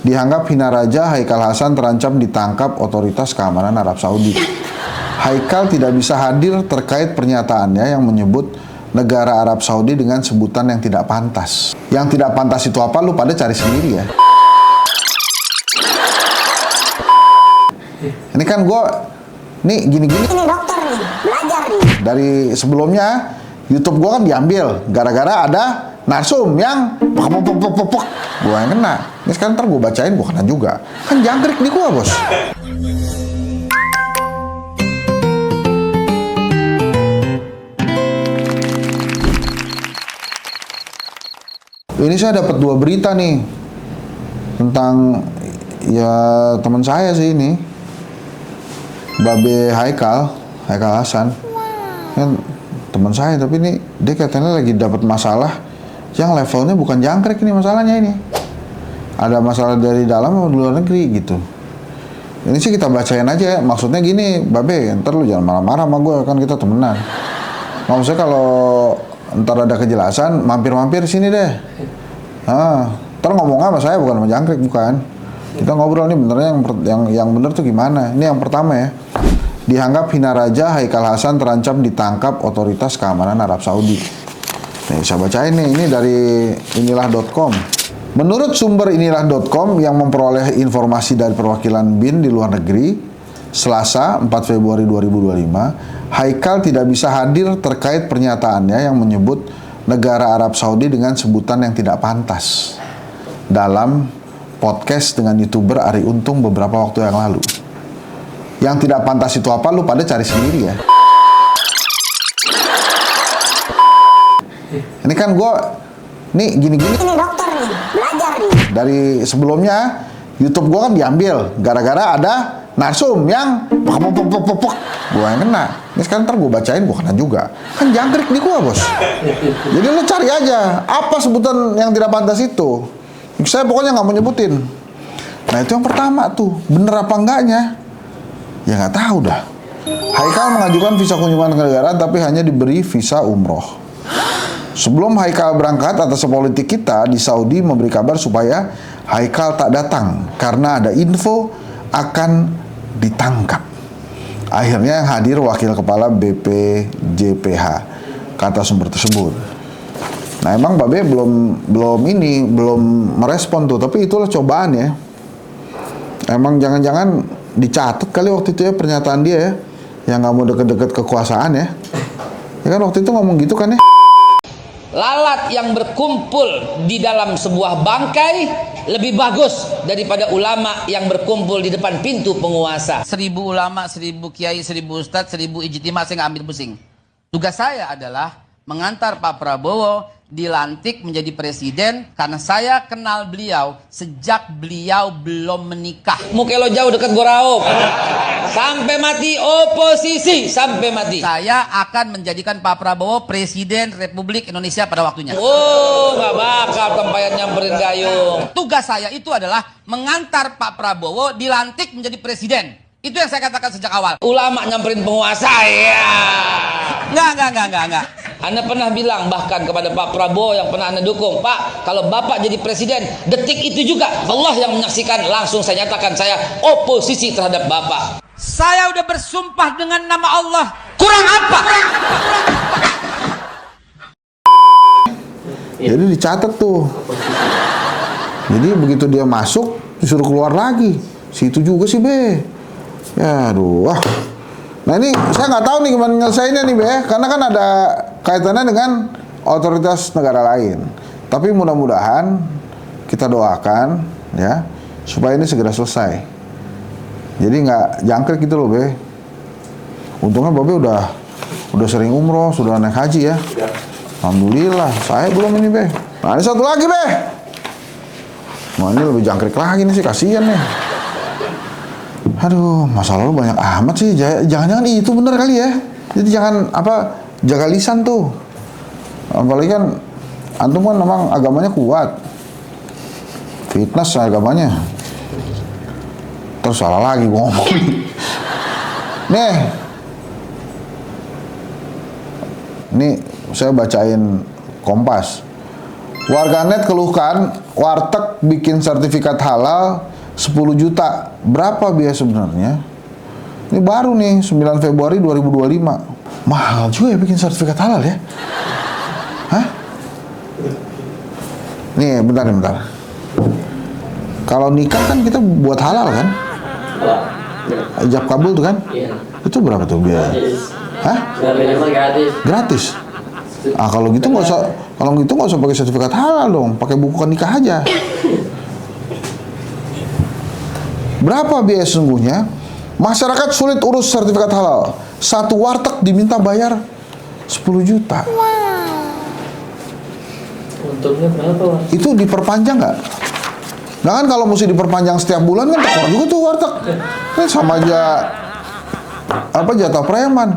Dianggap hina raja, Haikal Hasan terancam ditangkap otoritas keamanan Arab Saudi. Haikal tidak bisa hadir terkait pernyataannya yang menyebut negara Arab Saudi dengan sebutan yang tidak pantas. Yang tidak pantas itu apa? Lu pada cari sendiri ya. Ini kan nih gini-gini. Ini dokter nih, belajar nih. Dari sebelumnya YouTube gue kan diambil gara-gara ada narsum yang gue yang kena. Ini sekarang ntar gue bacain, gue kena juga. Kan jangkrik di gue, bos. Ini saya dapat 2 berita nih tentang ya teman saya sih ini, Babe Haikal Hasan. Kan teman saya, tapi ini dia katanya lagi dapat masalah yang levelnya bukan jangkrik ini masalahnya ini. Ada masalah dari dalam atau luar negeri gitu. Ini sih kita bacain aja. Maksudnya gini, Babe, ntar lu jangan marah-marah sama gue, kan kita temenan. Maksudnya kalau ntar ada kejelasan, mampir-mampir sini deh. Ntar ngomong sama saya bukan sama jangkrik, bukan. Kita ngobrol nih benernya yang bener tuh gimana. Ini yang pertama ya. Dianggap hina raja, Haikal Hasan terancam ditangkap otoritas keamanan Arab Saudi. Nih, saya bacain nih, ini dari inilah.com. Menurut sumber inilah.com yang memperoleh informasi dari perwakilan BIN di luar negeri, Selasa 4 Februari 2025, Haikal tidak bisa hadir terkait pernyataannya yang menyebut negara Arab Saudi dengan sebutan yang tidak pantas dalam podcast dengan YouTuber Arie Untung beberapa waktu yang lalu. Yang tidak pantas itu apa? Lu pada cari sendiri ya. Ini kan nih gini-gini. Ini dokter nih, belajar nih. Dari sebelumnya YouTube gue kan diambil gara-gara ada narsum yang gue yang kena. Ini sekarang ntar gue bacain, gue kena juga. Kan jangkrik di gue, bos. Jadi lu cari aja apa sebutan yang tidak pantas itu. Saya pokoknya nggak mau nyebutin. Nah itu yang pertama tuh, bener apa enggaknya? Ya nggak tahu dah. Haikal mengajukan visa kunjungan ke negara tapi hanya diberi visa umroh. Sebelum Haikal berangkat, atas politik kita di Saudi memberi kabar supaya Haikal tak datang karena ada info akan ditangkap. Akhirnya yang hadir wakil kepala BPJPH, kata sumber tersebut. Nah emang Babe belum merespon tuh, tapi itulah cobaan ya. Emang jangan-jangan dicatat kali waktu itu ya pernyataan dia ya, yang nggak mau deket-deket kekuasaan ya. Ya kan waktu itu ngomong gitu kan ya. Lalat yang berkumpul di dalam sebuah bangkai lebih bagus daripada ulama yang berkumpul di depan pintu penguasa. 1000 ulama, 1000 kiai, 1000 ustadz, 1000 ijtima, saya nggak ambil pusing. Tugas saya adalah mengantar Pak Prabowo dilantik menjadi presiden karena saya kenal beliau sejak beliau belum menikah. Mukelo jauh dekat Goraop. Sampai mati oposisi, sampai mati. Saya akan menjadikan Pak Prabowo presiden Republik Indonesia pada waktunya. Oh, nggak bakal tempayan nyamperin gayung. Tugas saya itu adalah mengantar Pak Prabowo dilantik menjadi presiden. Itu yang saya katakan sejak awal. Ulama nyamperin penguasa ya. Enggak. Anda pernah bilang bahkan kepada Pak Prabowo yang pernah Anda dukung, Pak, kalau Bapak jadi presiden, detik itu juga Allah yang menyaksikan, langsung saya nyatakan saya oposisi terhadap Bapak. Saya udah bersumpah dengan nama Allah. Kurang apa? Jadi dicatat tuh. Jadi begitu dia masuk, disuruh keluar lagi. Situ juga sih, Be. Ya, aduh. Nah ini saya nggak tahu nih gimana nyelesainnya nih, Be. Karena kan ada kaitannya dengan otoritas negara lain. Tapi mudah-mudahan kita doakan ya supaya ini segera selesai. Jadi nggak jangkrik gitu loh, Be. Untungnya Babe udah sering umroh, sudah naik haji ya. Alhamdulillah, saya belum ini, Be. Nah ini satu lagi, Be. Nah ini lebih jangkrik lagi nih sih, kasihan nih. Aduh, masalah lu banyak amat sih. Jangan-jangan itu bener kali ya. Jadi jangan jaga lisan tuh. Apalagi kan antum kan memang agamanya kuat. Fitness agamanya. Terus salah lagi gua ngomong. Nih saya bacain Kompas. Warganet keluhkan warteg bikin sertifikat halal 10 juta. Berapa biaya sebenarnya? Ini baru nih 9 Februari 2025. Mahal juga ya bikin sertifikat halal ya. Hah? Nih bentar. Kalau nikah kan kita buat halal kan? Ijab kabul tuh kan? Iya. Itu berapa tuh biaya? Hah? Minimal gratis. Gratis? Ah kalau gitu nggak usah pakai sertifikat halal dong, pakai buku nikah aja. Berapa biaya sesungguhnya? Masyarakat sulit urus sertifikat halal. Satu warteg diminta bayar 10 juta. Untungnya berapa, Mas? Itu diperpanjang nggak? Nah kan kalau mesti diperpanjang setiap bulan kan tekor juga tuh warteg. Sama aja jatah preman.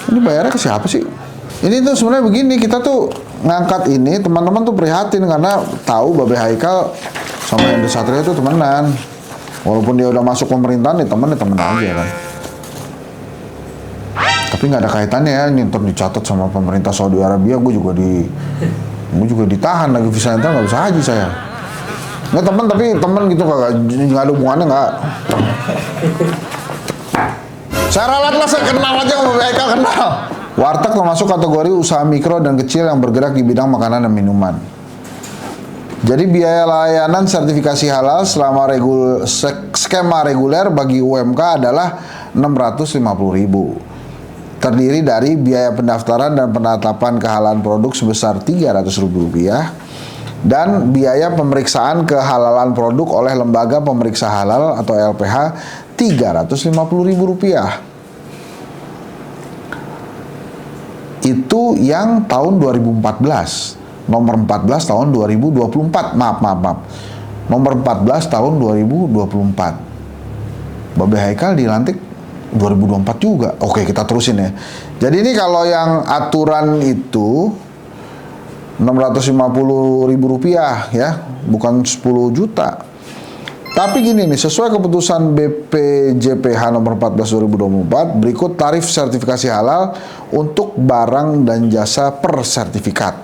Ini bayarnya ke siapa sih? Ini tuh sebenarnya begini, kita tuh ngangkat ini, teman-teman tuh prihatin karena tahu Babe Haikal sama Henry Satrio itu temenan. Walaupun dia udah masuk pemerintahan, temen aja kan. Tapi nggak ada kaitannya ya, ini ntar dicatat sama pemerintah Saudi Arabia, gue juga ditahan lagi visa ntar nggak bisa haji saya. Nggak tapi temen gitu nggak ada hubungannya nggak. Saya ralat lah, saya kenal aja sama Babe Haikal, kenal. Warteg termasuk kategori usaha mikro dan kecil yang bergerak di bidang makanan dan minuman. Jadi biaya layanan sertifikasi halal selama skema reguler bagi UMK adalah 650.000. Terdiri dari biaya pendaftaran dan penetapan kehalalan produk sebesar Rp300.000 dan biaya pemeriksaan kehalalan produk oleh lembaga pemeriksa halal atau LPH Rp350.000. Itu yang tahun 2014. Nomor 14 tahun 2024. Maaf. Nomor 14 tahun 2024. Babe Haikal dilantik 2024 juga. Oke, kita terusin ya. Jadi ini kalau yang aturan itu Rp650.000 ya, bukan 10 juta. Tapi gini nih, sesuai keputusan BPJPH nomor 14 2024, berikut tarif sertifikasi halal untuk barang dan jasa per sertifikat.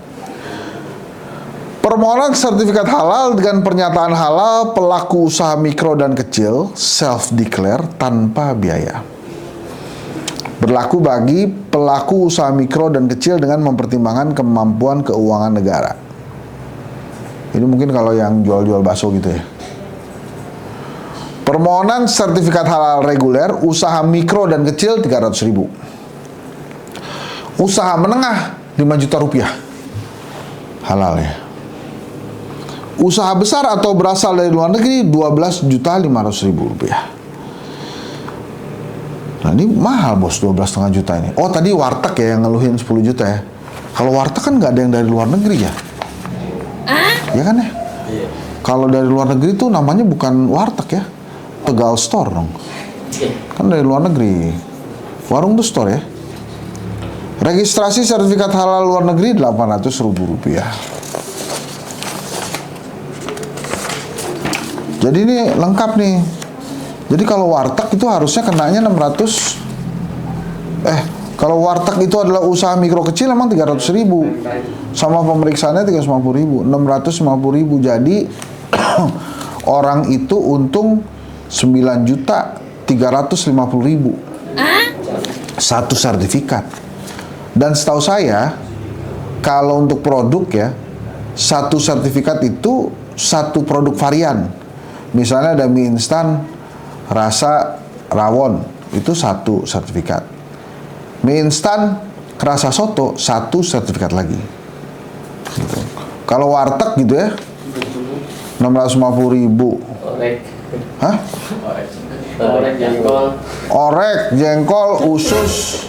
Permohonan sertifikat halal dengan pernyataan halal pelaku usaha mikro dan kecil self-declare tanpa biaya. Berlaku bagi pelaku usaha mikro dan kecil dengan mempertimbangkan kemampuan keuangan negara. Ini mungkin kalau yang jual-jual bakso gitu ya. Permohonan sertifikat halal reguler usaha mikro dan kecil 300.000. Usaha menengah 5 juta rupiah. Halal ya. Usaha besar atau berasal dari luar negeri 12.500.000 rupiah. Nah ini mahal bos, 12,5 juta ini. Oh tadi warteg ya yang ngeluhin 10 juta ya. Kalau warteg kan nggak ada yang dari luar negeri ya. Iya kan ya? Iya. Kalau dari luar negeri tuh namanya bukan warteg ya. Tegal Store dong. Kan dari luar negeri. Warung tuh store ya. Registrasi sertifikat halal luar negeri Rp800.000. Jadi ini lengkap nih. Jadi kalau warteg itu harusnya kenanya 600. Kalau warteg itu adalah usaha mikro kecil emang 300.000. Sama pemeriksaannya 350.000. 650.000. Jadi orang itu untung 9.350.000 satu sertifikat. Dan setahu saya kalau untuk produk ya, satu sertifikat itu satu produk varian. Misalnya ada mie instan rasa rawon, itu satu sertifikat. Mie instan rasa soto, satu sertifikat lagi gitu. Kalau warteg gitu ya 650.000. Hah? Orek, jengkol. Orek, jengkol, usus,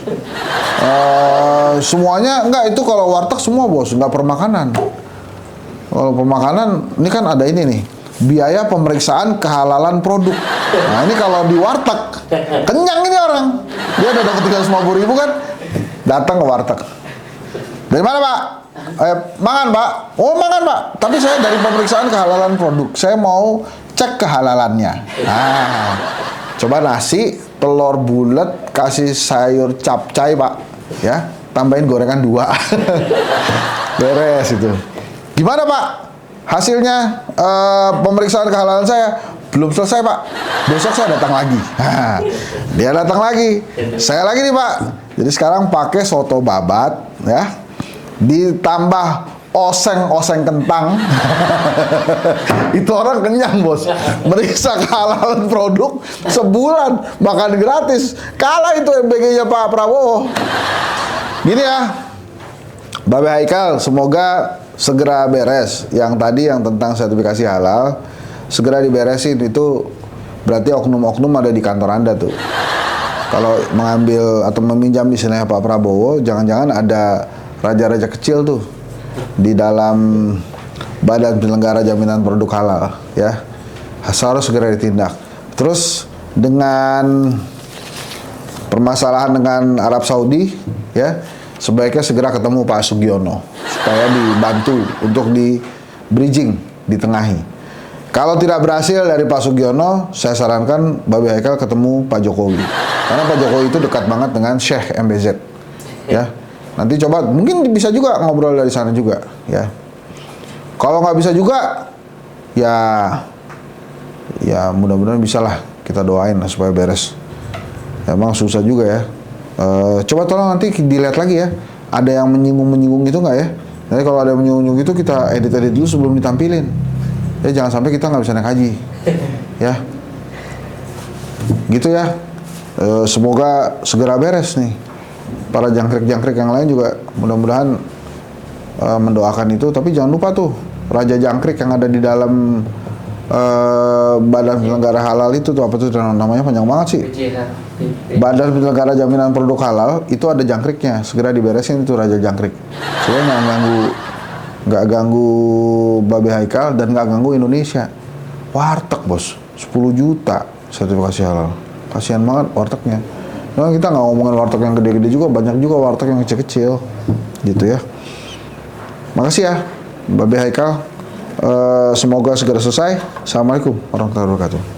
semuanya enggak, itu kalau warteg semua bos, enggak per makanan. Kalau per makanan, ini kan ada ini nih, biaya pemeriksaan kehalalan produk. Nah ini kalau di warteg, kenyang ini orang. Dia udah dapat 350.000 kan, datang ke warteg. Dari mana pak? Mangan pak. Oh mangan pak. Tapi saya dari pemeriksaan kehalalan produk. Saya mau cek kehalalannya. Nah, coba nasi, telur bulat, kasih sayur capcay pak, ya, tambahin gorengan 2, beres itu. Gimana Pak? Hasilnya pemeriksaan kehalalan saya belum selesai Pak. Besok saya datang lagi. Nah, dia datang lagi. Saya lagi nih Pak. Jadi sekarang pakai soto babat ya. Ditambah oseng kentang. Itu orang kenyang bos. Meriksa kehalalan produk sebulan makan gratis. Kalah itu MBG-nya Pak Prabowo. Gini ya, Babe Haikal, semoga segera beres. Yang tadi yang tentang sertifikasi halal segera diberesin. Itu berarti oknum-oknum ada di kantor Anda tuh. Kalau mengambil atau meminjam istilahnya Pak Prabowo, jangan-jangan ada raja-raja kecil tuh di dalam Badan Penyelenggara Jaminan Produk Halal ya. Harus segera ditindak. Terus dengan permasalahan dengan Arab Saudi ya, sebaiknya segera ketemu Pak Sugiono supaya dibantu untuk di bridging, ditengahi. Kalau tidak berhasil dari Pak Sugiono, saya sarankan Babe Haikal ketemu Pak Jokowi. Karena Pak Jokowi itu dekat banget dengan Sheikh MBZ ya. Nanti coba, mungkin bisa juga ngobrol dari sana juga, ya. Kalau nggak bisa juga, ya mudah-mudahan bisa lah. Kita doain lah supaya beres. Emang susah juga ya. Coba tolong nanti dilihat lagi ya. Ada yang menyinggung gitu nggak ya? Nanti kalau ada yang menyinggung itu kita edit dulu sebelum ditampilin. Ya jangan sampai kita nggak bisa naik haji, ya. Gitu ya. Semoga segera beres nih. Para jangkrik-jangkrik yang lain juga mudah-mudahan mendoakan itu. Tapi jangan lupa tuh Raja Jangkrik yang ada di dalam Badan Penyelenggara Halal itu tuh, apa tuh namanya, panjang banget sih. Badan Penyelenggara Jaminan Produk Halal itu ada jangkriknya, segera diberesin itu Raja Jangkrik. Supaya nggak ganggu Babe Haikal dan nggak ganggu Indonesia. Warteg bos, 10 juta sertifikasi halal. Kasihan banget wartegnya. Nah, kita nggak ngomongin warteg yang gede-gede juga, banyak juga warteg yang kecil-kecil, gitu ya. Makasih ya, Babe Haikal. Semoga segera selesai. Assalamualaikum warahmatullahi wabarakatuh.